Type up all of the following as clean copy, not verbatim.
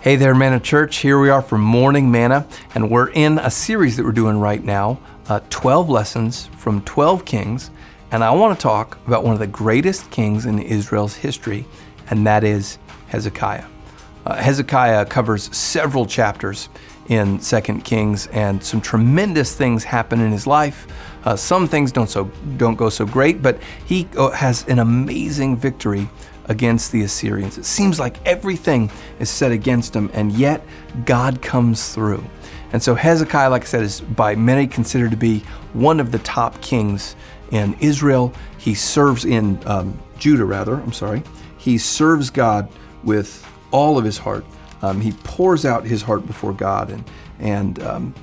Hey there, Manna Church. Here we are for Morning Manna, and we're in a series that we're doing right now, 12 lessons from 12 kings, and I want to talk about one of the greatest kings in Israel's history, and that is Hezekiah. Hezekiah covers several chapters in 2 Kings, and some tremendous things happen in his life. Some things don't go so great, but he has an amazing victory against the Assyrians. It seems like everything is set against him, and yet God comes through. And so Hezekiah, like I said, is by many considered to be one of the top kings in Israel. He serves in Judah. He serves God with all of his heart. He pours out his heart before God and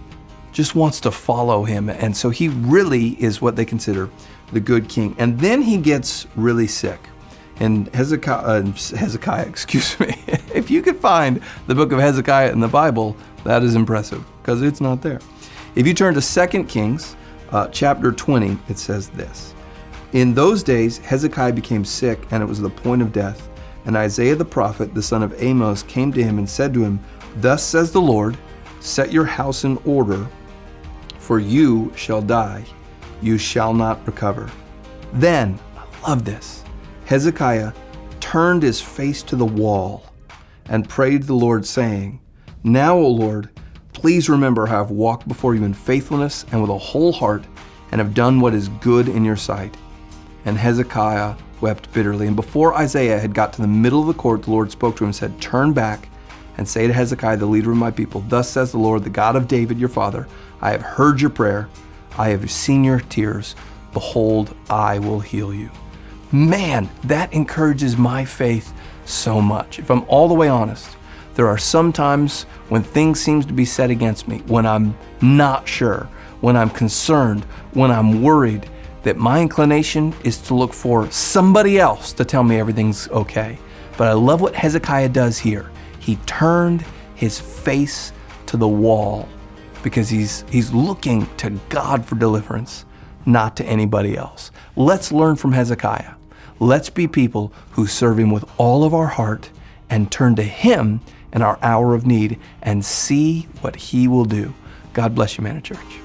just wants to follow him. And so he really is what they consider the good king. And then he gets really sick. And Hezekiah, if you could find the book of Hezekiah in the Bible, that is impressive, because it's not there. If you turn to 2 Kings, chapter 20, it says this: "In those days Hezekiah became sick, and it was the point of death. And Isaiah the prophet, the son of Amos, came to him and said to him, 'Thus says the Lord, set your house in order, for you shall die, you shall not recover.' Then," I love this, "Hezekiah turned his face to the wall and prayed to the Lord, saying, 'Now, O Lord, please remember how I've walked before you in faithfulness and with a whole heart, and have done what is good in your sight.' And Hezekiah wept bitterly. And before Isaiah had got to the middle of the court, the Lord spoke to him and said, 'Turn back and say to Hezekiah, the leader of my people, thus says the Lord, the God of David, your father, I have heard your prayer. I have seen your tears. Behold, I will heal you.'" Man, that encourages my faith so much. If I'm all the way honest, there are some times when things seem to be set against me, when I'm not sure, when I'm concerned, when I'm worried, that my inclination is to look for somebody else to tell me everything's okay. But I love what Hezekiah does here. He turned his face to the wall because he's looking to God for deliverance, not to anybody else. Let's learn from Hezekiah. Let's be people who serve him with all of our heart and turn to him in our hour of need and see what he will do. God bless you, Manna Church.